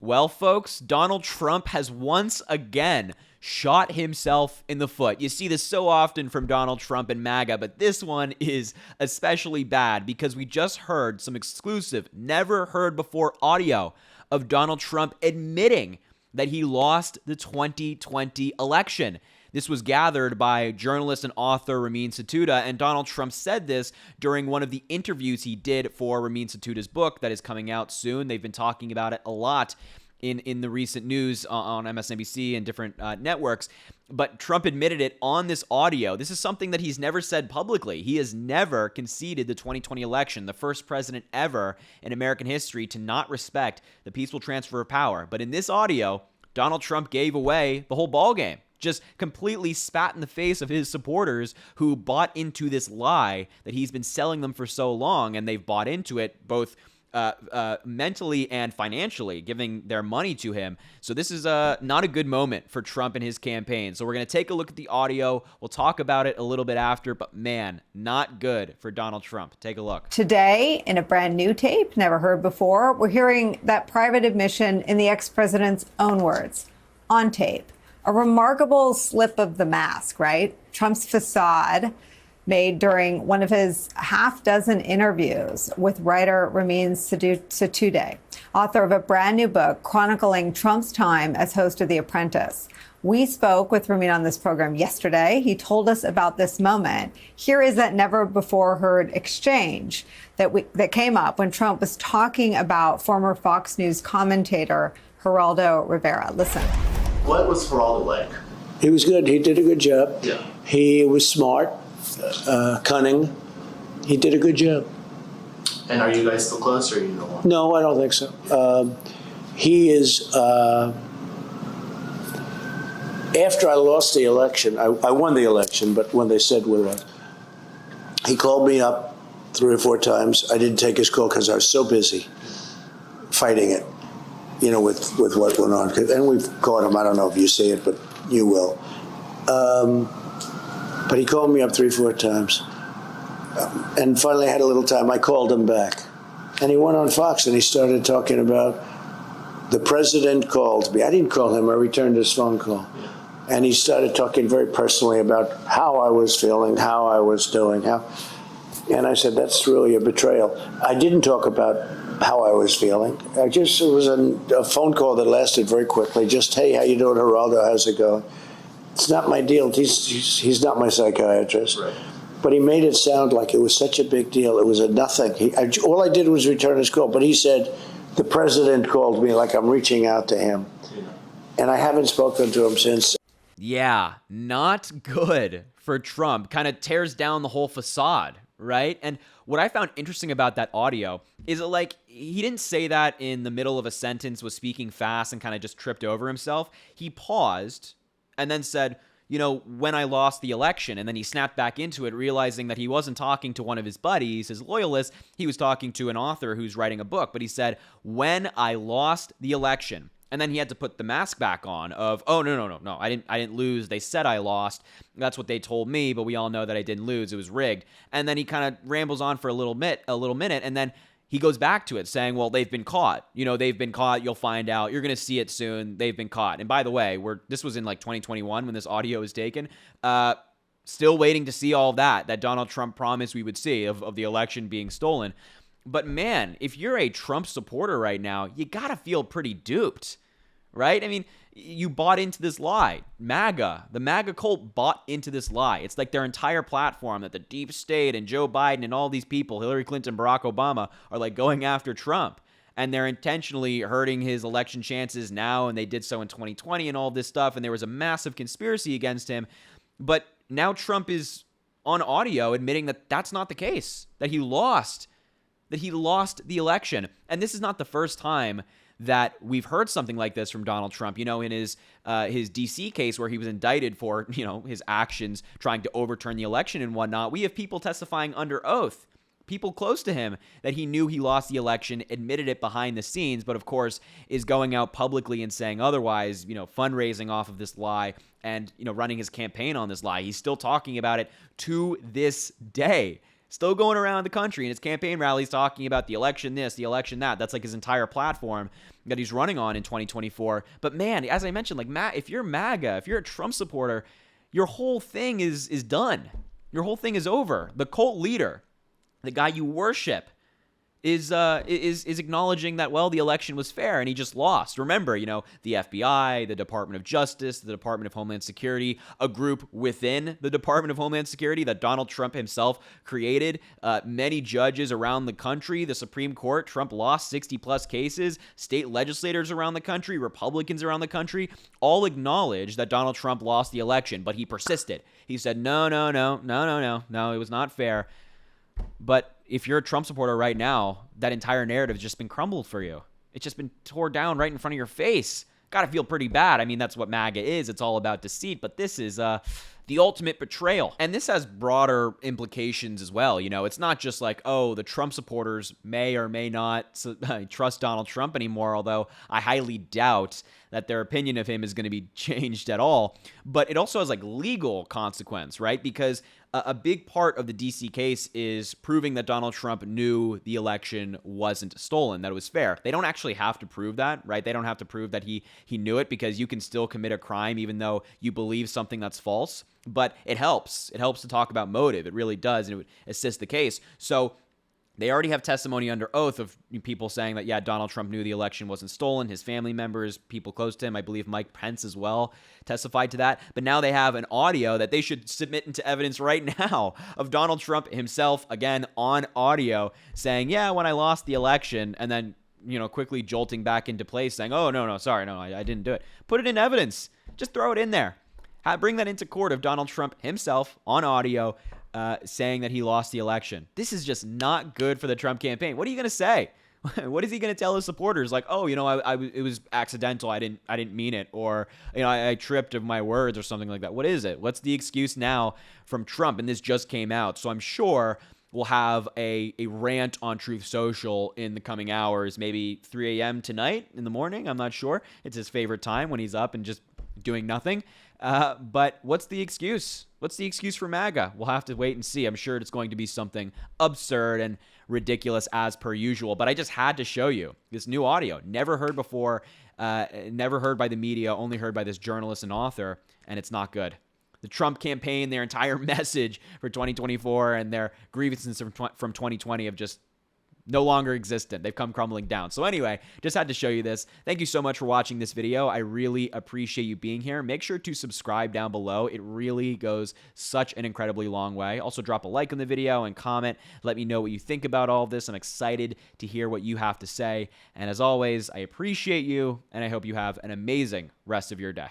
Well, folks, Donald Trump has once again shot himself in the foot. You see this so often from Donald Trump and MAGA, but this one is especially bad because we just heard some exclusive, never heard before audio of Donald Trump admitting that he lost the 2020 election. This was gathered by journalist and author Ramin Satuda, and Donald Trump said this during one of the interviews he did for Ramin Satuda's book that is coming out soon. They've been talking about it a lot in the recent news on MSNBC and different networks. But Trump admitted it on this audio. This is something that he's never said publicly. He has never conceded the 2020 election, the first president ever in American history to not respect the peaceful transfer of power. But in this audio, Donald Trump gave away the whole ballgame. Just completely spat in the face of his supporters who bought into this lie that he's been selling them for so long, and they've bought into it both mentally and financially, giving their money to him. So this is not a good moment for Trump and his campaign. So we're going to take a look at the audio. We'll talk about it a little bit after, but man, not good for Donald Trump. Take a look. Today, in a brand new tape, never heard before, we're hearing that private admission in the ex-president's own words, on tape. A remarkable slip of the mask, right? Trump's facade made during one of his half-dozen interviews with writer Ramin Satuda, author of a brand new book chronicling Trump's time as host of The Apprentice. We spoke with Ramin on this program yesterday. He told us about this moment. Here is that never-before-heard exchange that came up when Trump was talking about former Fox News commentator Geraldo Rivera. Listen. What was Geraldo like? He was good. He did a good job. Yeah. He was smart, cunning. He did a good job. And are you guys still close, or are you no more? No, I don't think so. He is. After I lost the election, I won the election, but when they said we won, he called me up 3 or 4 times. I didn't take his call because I was so busy fighting it, you know, with what went on. And we've caught him. I don't know if you see it, but you will. But he called me up 3 or 4 times. And finally I had a little time. I called him back. And he went on Fox and he started talking about the president called me. I didn't call him. I returned his phone call. And he started talking very personally about how I was feeling, how I was doing. And I said, that's really a betrayal. I didn't talk about how I was feeling. It was a phone call that lasted very quickly. Just, hey, how you doing, Geraldo? How's it going? It's not my deal. He's not my psychiatrist. Right. But he made it sound like it was such a big deal. It was a nothing. All I did was return his call. But he said, the president called me, like I'm reaching out to him. Yeah. And I haven't spoken to him since. Yeah, not good for Trump. Kind of tears down the whole facade, right? And what I found interesting about that audio is that, he didn't say that in the middle of a sentence, was speaking fast and kind of just tripped over himself. He paused and then said, when I lost the election, and then he snapped back into it, realizing that he wasn't talking to one of his buddies, his loyalists. He was talking to an author who's writing a book. But he said, when I lost the election. And then he had to put the mask back on of, oh, no, I didn't lose. They said I lost. That's what they told me, but we all know that I didn't lose. It was rigged. And then he kind of rambles on for a little minute, and then he goes back to it saying, well, they've been caught. They've been caught. You'll find out. You're going to see it soon. They've been caught. And by the way, this was in 2021 when this audio was taken. Still waiting to see all that Donald Trump promised we would see of the election being stolen. But man, if you're a Trump supporter right now, you got to feel pretty duped, right? I mean, you bought into this lie. The MAGA cult bought into this lie. It's like their entire platform that the deep state and Joe Biden and all these people, Hillary Clinton, Barack Obama, are going after Trump. And they're intentionally hurting his election chances now, and they did so in 2020 and all this stuff. And there was a massive conspiracy against him. But now Trump is on audio admitting that that's not the case, that he lost the election. And this is not the first time that we've heard something like this from Donald Trump. In his D.C. case where he was indicted for, his actions trying to overturn the election and whatnot, we have people testifying under oath, people close to him, that he knew he lost the election, admitted it behind the scenes, but of course is going out publicly and saying otherwise, fundraising off of this lie and, running his campaign on this lie. He's still talking about it to this day. Still going around the country in his campaign rallies talking about the election this, the election that. That's like his entire platform that he's running on in 2024. But man, as I mentioned, like if you're MAGA, if you're a Trump supporter, your whole thing is done. Your whole thing is over. The cult leader, the guy you worship, is acknowledging that, well, the election was fair and he just lost. Remember, the FBI, the Department of Justice, the Department of Homeland Security, a group within the Department of Homeland Security that Donald Trump himself created, many judges around the country, the Supreme Court. Trump lost 60 plus cases. State legislators around the country, Republicans around the country, all acknowledged that Donald Trump lost the election, but he persisted. He said, no, it was not fair. But if you're a Trump supporter right now, that entire narrative has just been crumbled for you. It's just been torn down right in front of your face. Got to feel pretty bad. I mean, that's what MAGA is. It's all about deceit. But this is the ultimate betrayal. And this has broader implications as well. It's not just like, oh, the Trump supporters may or may not trust Donald Trump anymore, although I highly doubt that their opinion of him is going to be changed at all. But it also has like legal consequence, right? Because a big part of the DC case is proving that Donald Trump knew the election wasn't stolen, that it was fair. They don't actually have to prove that, right? They don't have to prove that he knew it, because you can still commit a crime even though you believe something that's false. But it helps. It helps to talk about motive. It really does, and it would assist the case. So they already have testimony under oath of people saying that, yeah, Donald Trump knew the election wasn't stolen. His family members, people close to him, I believe Mike Pence as well, testified to that. But now they have an audio that they should submit into evidence right now of Donald Trump himself, again, on audio, saying, yeah, when I lost the election, and then, quickly jolting back into place saying, oh, no, sorry, no, I didn't do it. Put it in evidence. Just throw it in there. Bring that into court of Donald Trump himself on audio saying that he lost the election. This is just not good for the Trump campaign. What are you going to say? What is he going to tell his supporters? Like, oh, it was accidental. I didn't mean it. Or, I tripped of my words or something like that. What is it? What's the excuse now from Trump? And this just came out. So I'm sure we'll have a rant on Truth Social in the coming hours, maybe 3 a.m. tonight in the morning. I'm not sure. It's his favorite time when he's up and just doing nothing. But what's the excuse? What's the excuse for MAGA? We'll have to wait and see. I'm sure it's going to be something absurd and ridiculous as per usual. But I just had to show you this new audio. Never heard before, never heard by the media, only heard by this journalist and author, and it's not good. The Trump campaign, their entire message for 2024 and their grievances from 2020 have just no longer existent. They've come crumbling down. So anyway, just had to show you this. Thank you so much for watching this video. I really appreciate you being here. Make sure to subscribe down below. It really goes such an incredibly long way. Also, drop a like on the video and comment. Let me know what you think about all of this. I'm excited to hear what you have to say. And as always, I appreciate you, and I hope you have an amazing rest of your day.